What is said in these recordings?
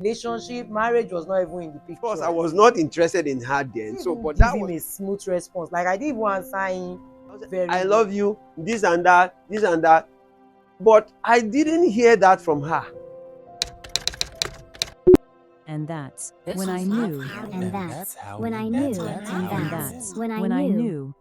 Relationship, marriage was not even in the picture. Of course, I was not interested in her then. So, but give that him was, a smooth response. Like I didn't even answer him very I well. love you, this and that, this and that. But I didn't hear that from her. And that's when I knew. And that's when I knew. And that's when I knew.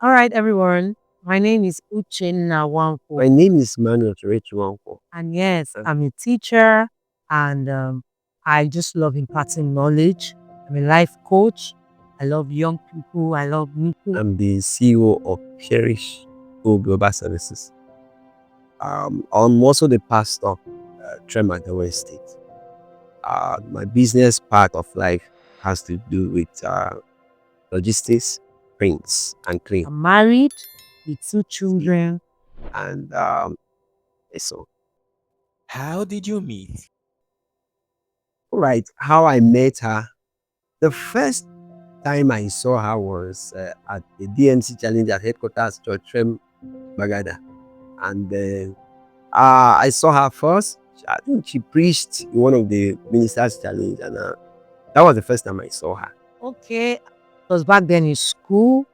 All right, everyone. My name is Uchenna Nwakwo. My name is Pst Nwakwo. And yes, I'm a teacher and I just love imparting knowledge. I'm a life coach. I love young people. I love meeting. I'm the CEO of Cherish Global Services. I'm also the pastor of Tremagawa State. My business part of life has to do with logistics, prints, and clean. I'm married with 2 children. And so, How did you meet? all right, how I met her. The first time I saw her was at the DMC challenge at headquarters, Church Bagada. And I saw her first. I think she preached in one of the ministers' challenge, and that was the first time I saw her. Okay. It was back then in school.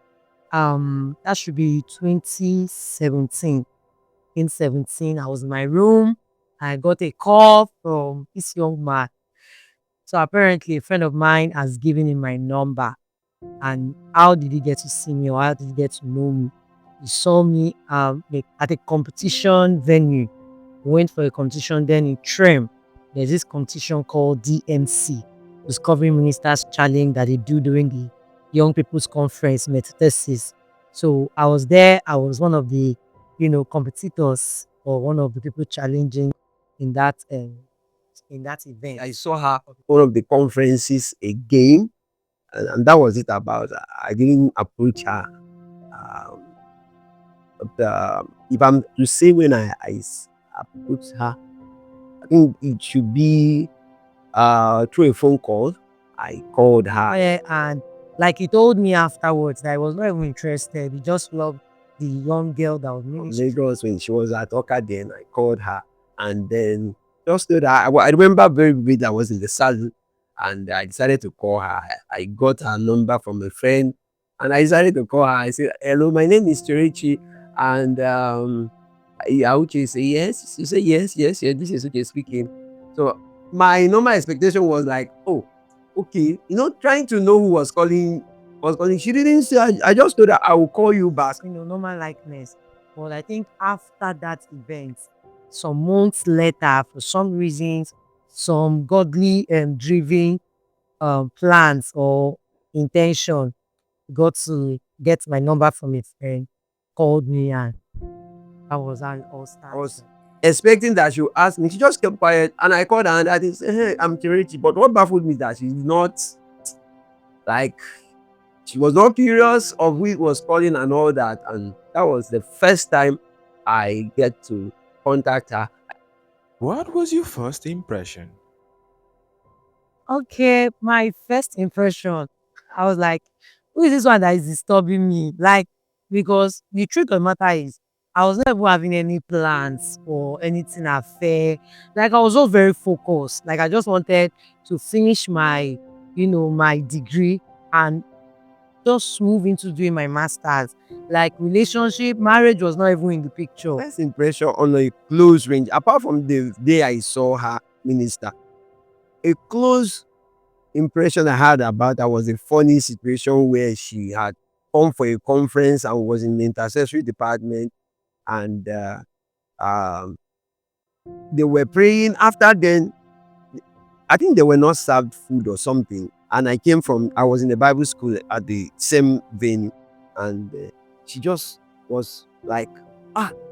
That should be 2017. In 17, I was in my room. I got a call from this young man. So apparently a friend of mine has given him my number. And how did he get to see me or how did he get to know me? He saw me at a competition venue. We went for a competition then in Trem. There's this competition called DMC, Discovery Ministers Challenge, that they do during the Young People's Conference, Metathesis. So I was there. I was one of the, competitors or one of the people challenging in that event. I saw her at one of the conferences again, and that was it about. I didn't approach her. If I'm to say when I approached her, I think it should be through a phone call. I called her. Yeah, and like he told me afterwards that I was not even interested. He just loved the young girl that was From ministering. Lagos when she was at Oka then. I called her, and then just so that I remember very vividly I was in the salon, and I decided to call her. I got her number from a friend, and I decided to call her. I said, "Hello, my name is Cherechi," and Uche say yes. She said yes, yes, yes. This is Uche speaking. So my normal expectation was like, oh, okay, trying to know who was calling. She didn't say. I just told her I will call you back. Normal likeness. But I think after that event, some months later, for some reasons, some godly driven plans or intention got to get my number from a friend, called me, and I was all I was expecting that she would ask me. She just kept quiet, and I called her and I said, "Hey, I'm Cherechi." But what baffled me is that she's not like she was not curious of who it was calling and all that. And that was the first time I get to contact her. What was your first impression? Okay, my first impression, I was like, who is this one that is disturbing me? Like, because the truth of the matter is, I was not even having any plans or anything affair. Like, I was all very focused. Like, I just wanted to finish my, my degree and just move into doing my master's. Like, relationship, marriage was not even in the picture. First impression on a close range, apart from the day I saw her minister, a close impression I had about her was a funny situation where she had come for a conference and was in the intercessory department, and um, they were praying. After then, I think they were not served food or something. And I was in the Bible school at the same venue, and she just was like,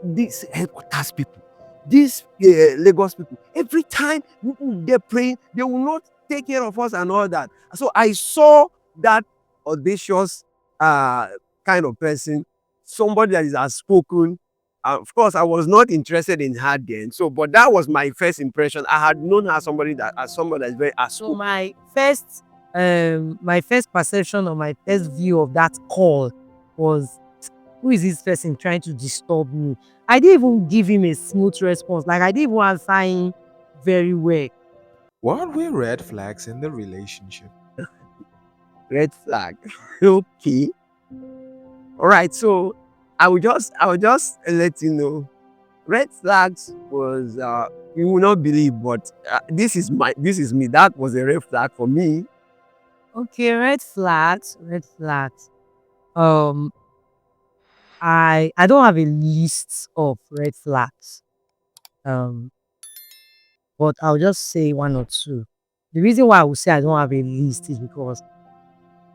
these headquarters people, these Lagos people, every time they're praying, they will not take care of us and all that. So I saw that audacious kind of person, somebody that is outspoken. Of course, I was not interested in her then. So, but that was my first impression. I had known her as somebody that is very outspoken. So my first perception or my first view of that call was, who is this person trying to disturb me? I didn't even give him a smooth response. Like I didn't even answer him very well. What were red flags in the relationship? Red flag. Okay. All right. So I will just let you know. Red flags was you will not believe, but this is me. That was a red flag for me. Okay, red flags, red flags. Um, I don't have a list of red flags. Um, but I'll just say one or two. The reason why I would say I don't have a list is because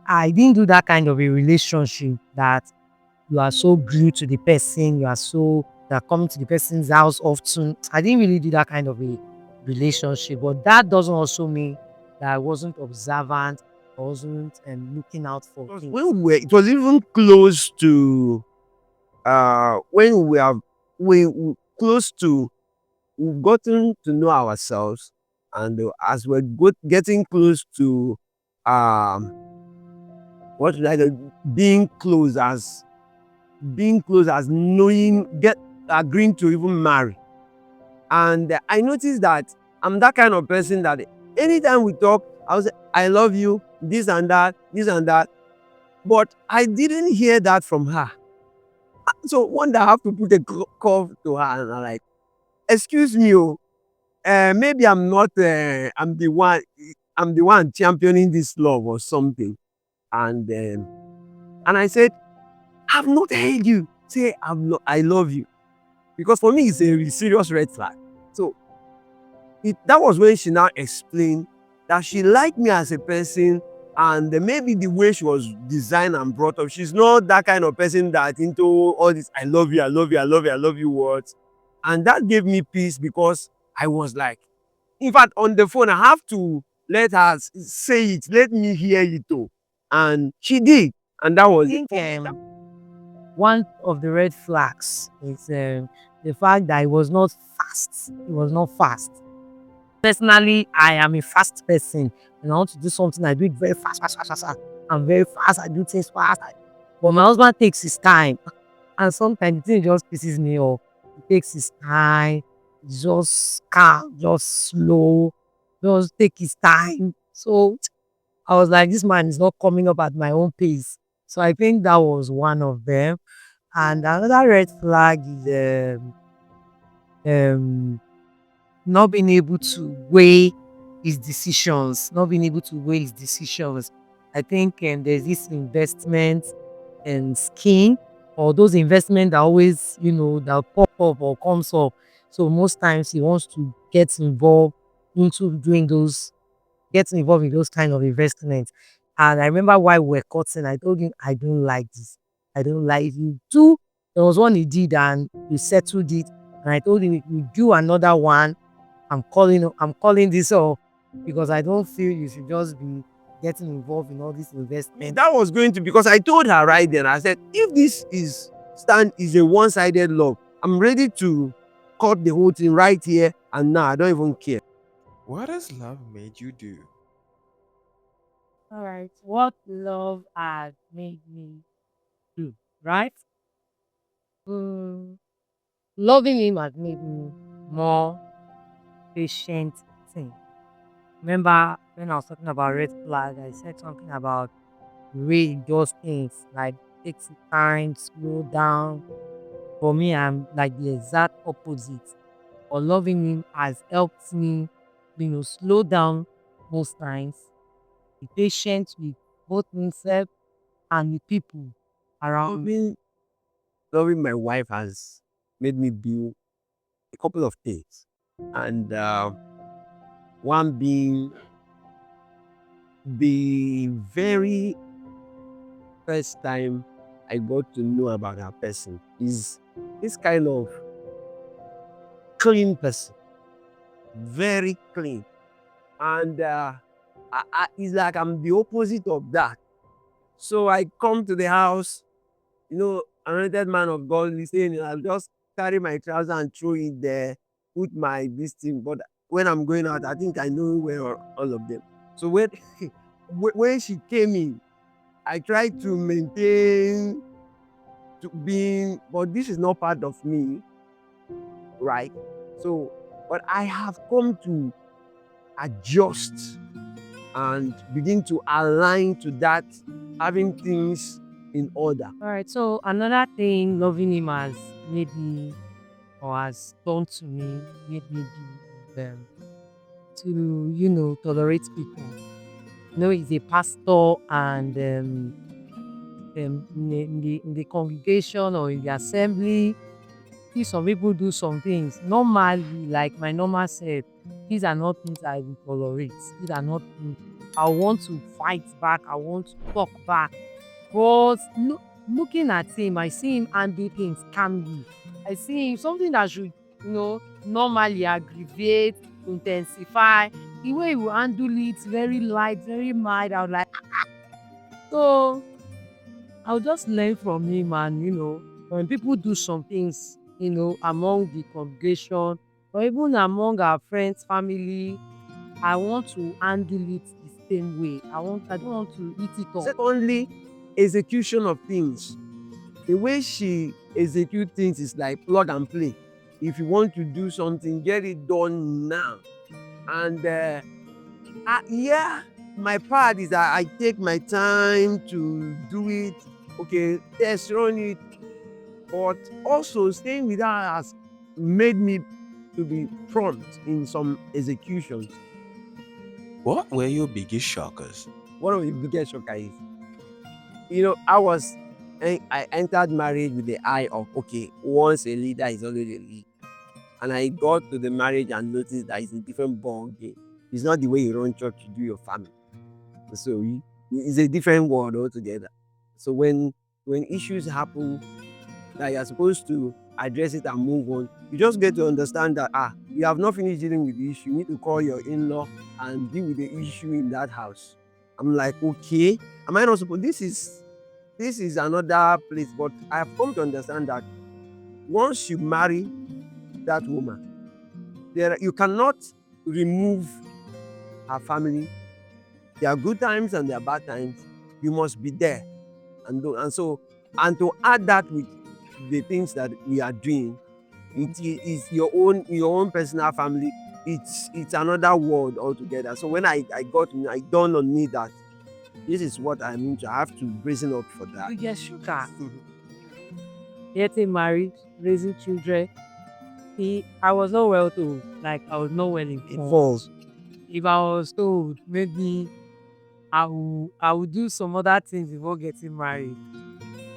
I didn't do that kind of a relationship that you are so glued to the person, you are coming to the person's house often. I didn't really do that kind of a relationship, but that doesn't also mean that I wasn't observant, I wasn't looking out for things. It was even close to when we close to we've gotten to know ourselves, and as we're getting close to um what should I do? Being close as knowing, get agreeing to even marry. And I noticed that I'm that kind of person that anytime we talk, I was I love you, this and that, this and that. But I didn't hear that from her. So one day I have to put a curve to her, and I'm like, excuse me, maybe I'm the one championing this love or something. And I said, I've not heard you say I love you. Because for me, it's a serious red flag. So that was when she now explained that she liked me as a person, and maybe the way she was designed and brought up, she's not that kind of person that into all this I love you, I love you, I love you, I love you words. And that gave me peace because I was like, in fact, on the phone, I have to let her say it, let me hear it too. And she did. And that I was it. think one of the red flags is the fact that it was not fast. It was not fast. Personally, I am a fast person. When I want to do something, I do it very fast, fast, fast, fast, fast. I'm very fast. I do things fast. But my husband takes his time, and sometimes the thing just pisses me off. He takes his time, just calm, just slow, just take his time. So I was like, this man is not coming up at my own pace. So I think that was one of them. And another red flag is um, not being able to weigh his decisions, not being able to weigh his decisions. I think there's this investment in skin, or those investment that always, that pop up or comes up. So most times he wants to into doing those, get involved in those kind of investments. And I remember why we were cutting, I told him, I don't like this. I don't like you too. There was one he did and we settled it. And I told him, if we do another one, I'm calling this off because I don't feel you should just be getting involved in all this investment. That was going to, because I told her right then, I said, if this is a one-sided love, I'm ready to cut the whole thing right here and now. I don't even care. What has love made you do? All right. What love has made me do, right? Mm, Loving him has made me more patient thing. Remember when I was talking about red flag, I said something about the way he does things, like takes his time, slow down. For me, I'm like the exact opposite. But loving him has helped me, slow down most times, be patient with both myself and the people around me. Loving my wife has made me do a couple of things. And one being the very first time I got to know about her person is this kind of clean person, very clean. And it's like I'm the opposite of that. So I come to the house, anointed man of God, listening, I'll just carry my trousers and throw it there, put my this thing. But when I'm going out, I think I know where are all of them. So when when she came in, I tried to maintain to being, but this is not part of me, right? So, but adjust and begin to align to that, having things in order. All right. So another thing loving him has made me, or has done to me, made me do is to tolerate people. He's a pastor, and in the congregation or in the assembly, see some people do some things normally, like my normal self. These are not things I will tolerate. These are not things I want to fight back. I want to talk back. But looking at him, I see him handle things calmly. I see him something that should, normally aggravate, intensify. The way he will handle it, very light, very mild. I was like, so I'll just learn from him. And when people do some things, among the congregation or even among our friends, family, I want to handle it the same way. I don't want to eat it up. Secondly, execution of things. The way she execute things is like plug and play. If you want to do something, get it done now. And yeah, my part is that I take my time to do it. Okay, yes, run it. But also staying with her has made me to be prompt in some executions. What were your biggest shockers? One of the biggest shocker is, I entered marriage with the eye of, okay, once a leader is always a leader. And I got to the marriage and noticed that it's a different ball game. It's not the way you run church, you do your family. So it's a different world altogether. So when issues happen that you're supposed to address it and move on, you just get to understand that you have not finished dealing with the issue. You need to call your in-law and deal with the issue in that house. I'm like, okay, am I not supposed? This is another place, but I have come to understand that once you marry that woman, you cannot remove her family. There are good times and there are bad times. You must be there, and to add that with the things that we are doing, it is your own personal family. It's another world altogether. So when I dawned on me that this is what I mean to have to brazen up for that. You get sugar. Getting married, raising children. I was not well told. Like, I was not well informed. If I was told, maybe I will do some other things before getting married.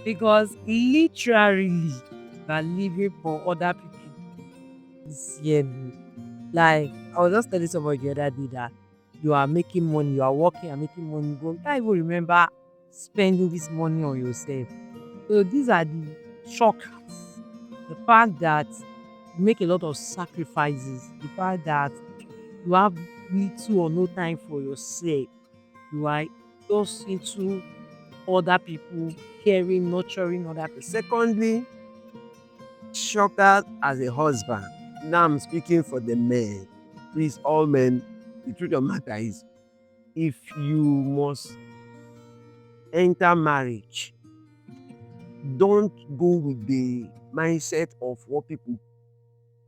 Because literally, you are living for other people. Yeah. Like, I was just telling somebody the other day that you are making money, you are working and making money, but you can't even remember spending this money on yourself. So these are the shockers. The fact that you make a lot of sacrifices, the fact that you have little or no time for yourself. You are just into other people, caring, nurturing other people. Secondly, shocker as a husband. Now I'm speaking for the men. Please, all men, the truth of the matter is, if you must enter marriage, don't go with the mindset of what people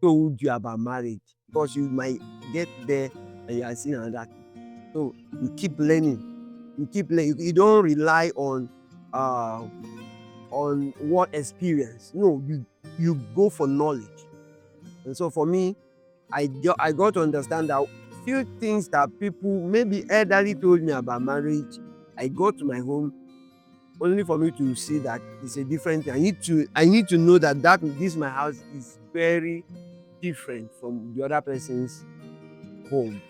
told you about marriage, because you might get there and you are seeing another thing. So you keep learning. You don't rely on what experience. No, you go for knowledge. And so for me, I got to understand that few things that people maybe elderly told me about marriage, I got to my home only for me to see that it's a different thing. I need to know that this my house is very different from the other person's home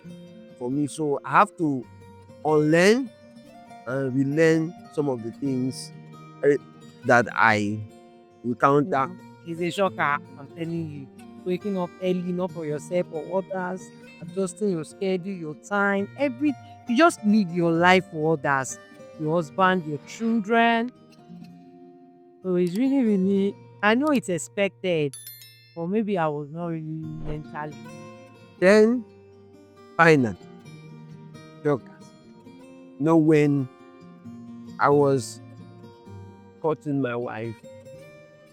for me. So I have to unlearn and relearn some of the things that I encounter. It's a shocker, I'm telling you. Waking up early, not for yourself or others, adjusting your schedule, your time, you just need your life for others, your husband, your children. So it's really, really, I know it's expected, but maybe I was not really mentally. Then finally, jokers. When I was courting my wife,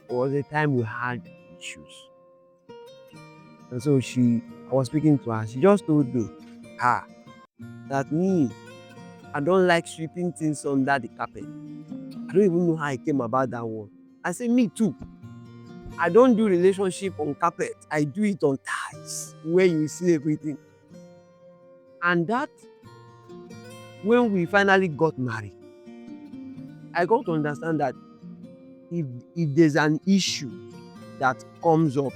it was a time we had issues. And so I was speaking to her. She just told me, her that me, I don't like sweeping things under the carpet. I don't even know how I came about that one. I said, me too. I don't do relationship on carpet. I do it on tiles where you see everything. And that, when we finally got married, I got to understand that if there's an issue that comes up,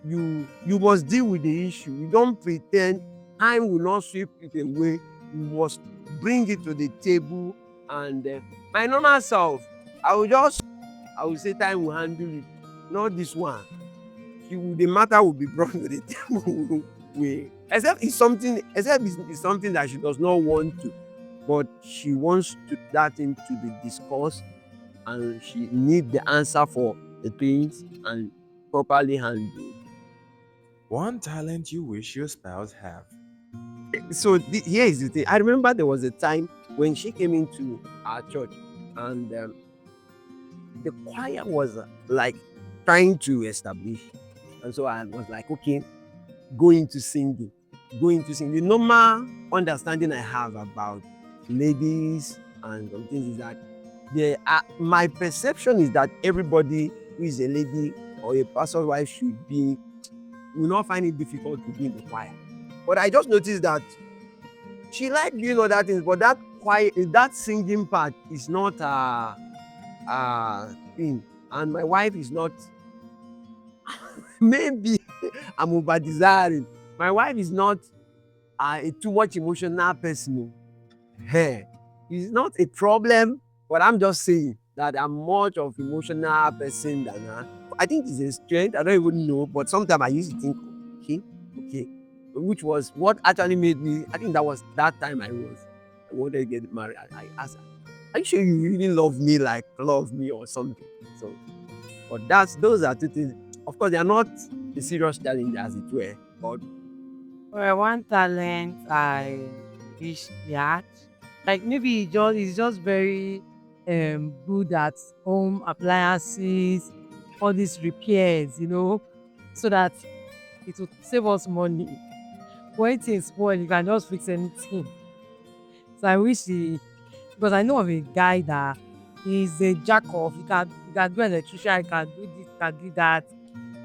you must deal with the issue. You don't pretend time will not sweep it away. You must bring it to the table. And my normal self, I will say time will handle it. Not this one. The matter will be brought to the table. Except it's something that she does not want to, but she wants that thing to be discussed, and she needs the answer for the things and properly handled. One talent you wish your spouse have. So here is the thing. I remember there was a time when she came into our church, and the choir was like trying to establish, and so I was like, okay, go into singing. The normal understanding I have about ladies and some things is that my perception is that everybody who is a lady or a pastor's wife will not find it difficult to be in the choir. But I just noticed that she liked doing other things, but that singing part is not thing. And my wife is not. Maybe I'm over desiring. My wife is not a too much emotional person. Hey, it's not a problem, but I'm just saying that I'm much of emotional person than her. I think it's a strength. I don't even know, but sometimes I used to think, okay, which was what actually made me. I think that was that time I wanted to get married. I asked her, "Are you sure you really love me or something?" So, but those are two things. Of course, they are not a serious challenge as it were, but Well, one talent I wish he had, like maybe he's just very good at home appliances, all these repairs, so that it will save us money. When things spoil, you can just fix anything. So I wish because I know of a guy that is a jack of, he can do electrician, he can do this, he can do that.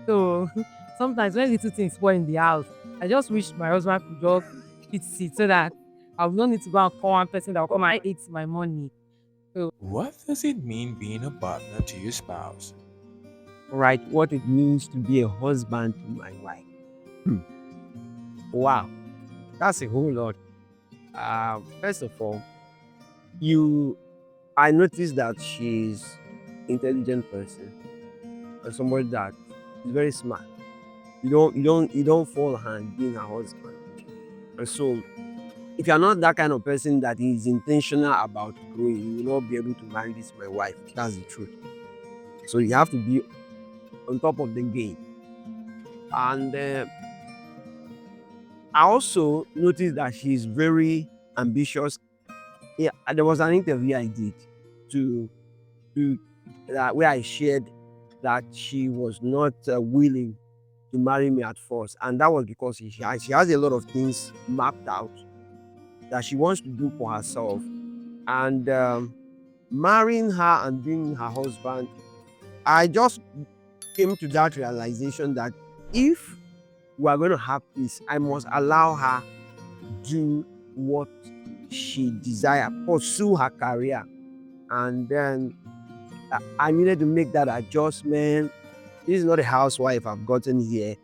So sometimes when little things spoil in the house, I just wish my husband could just fix it so that I would not need to go and call one person that will come and eat my money. So What does it mean being a partner to your spouse? right, what it means to be a husband to my wife. Hmm. Wow, that's a whole lot. First of all, I noticed that she's intelligent person and somebody that is very smart. You don't fall hand being her husband. And so, if you're not that kind of person that is intentional about growing, you will not be able to marry this my wife. That's the truth. So you have to be on top of the game. And I also noticed that she's very ambitious. Yeah, there was an interview I did to where I shared that she was not willing to marry me at first, and that was because she has a lot of things mapped out that she wants to do for herself, and marrying her and being her husband, I just came to that realization that if we are going to have peace, I must allow her do what she desires, pursue her career. And then I needed to make that adjustment. This is not a housewife I've gotten here,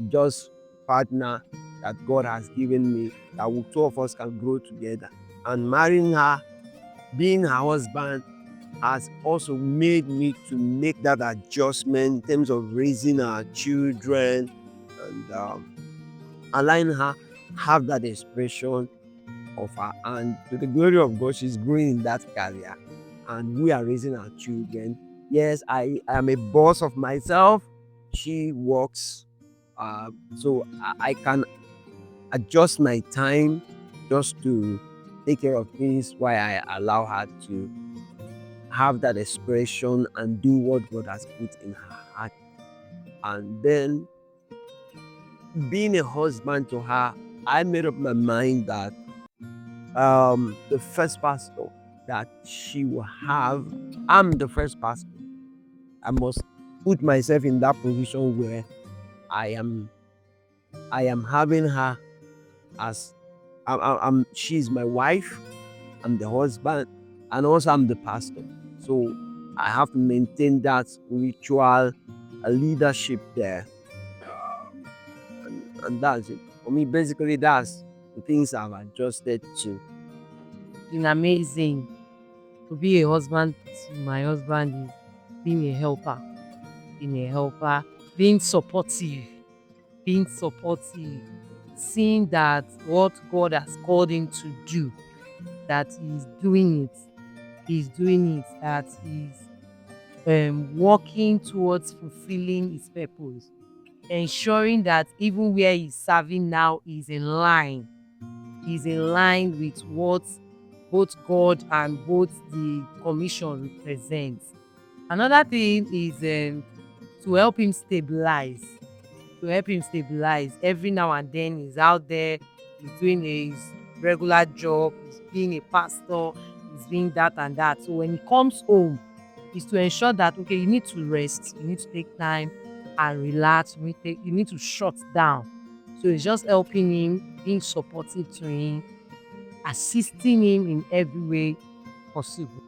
just partner that God has given me that two of us can grow together. And marrying her, being her husband, has also made me to make that adjustment in terms of raising our children and allowing her have that expression of her. And to the glory of God, she's growing in that career. And we are raising our children. Yes, I am a boss of myself. She works. So I can adjust my time just to take care of things while I allow her to have that expression and do what God has put in her heart. And then being a husband to her I made up my mind that the first pastor that she will have, I'm the first pastor. I must put myself in that position where I am I am having her as she's my wife, I'm the husband, and also I'm the pastor. So I have to maintain that spiritual leadership there, and that's it. For me, basically, that's the things I've adjusted to. Been amazing. To be a husband to my husband is being a helper, being supportive, seeing that what God has called him to do, that he's doing it, that he's working towards fulfilling his purpose, ensuring that even where he's serving now is in line with what both God and both the commission represents. Another thing is to help him stabilize. Every now and then he's out there, he's doing his regular job, he's being a pastor, he's doing that and that. So when he comes home, is to ensure that okay, you need to rest, you need to take time and relax, you need to shut down. So it's just helping him, being supportive to him, assisting him in every way possible.